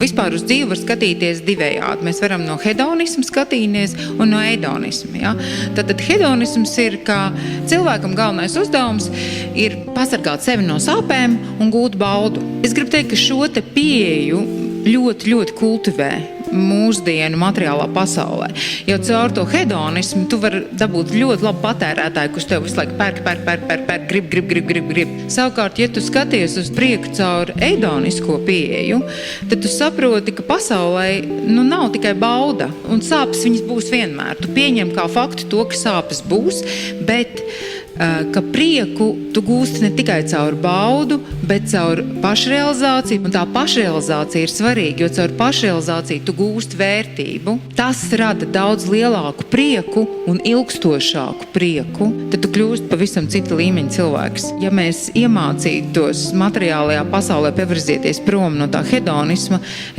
Vispār uz dzīvi var skatīties divējādi. Mēs varam no hedonisma skatīties un no edonisma. Ja? Tātad hedonisms ir, ka cilvēkam galvenais uzdevums ir pasargāt sevi no sāpēm un gūt baudu. Es gribu teikt, ka šo te pieeju ļoti kultivē mūsdienu materiālā pasaulē. Jo caur to hedonismu tu vari dabūt ļoti labu patērētāju, kurš tev visu laiku pērk, grib. Savukārt, ja tu skaties uz priekšu caur edonisko pieeju, tad tu saproti, ka pasaulē nav tikai bauda, un sāpes viņas būs vienmēr. Tu pieņem kā faktu to, ka sāpes būs, bet ka prieku tu gūsti ne tikai caur baudu, bet caur pašrealizāciju. Un tā pašrealizācija ir svarīga, jo caur pašrealizāciju tu gūsti vērtību. Tas rada daudz lielāku prieku un ilgstošāku prieku. Tad tu kļūsti pavisam cita līmeņa cilvēks. Ja mēs iemācītos materiālajā pasaulē pievirzieties prom no tā hedonisma,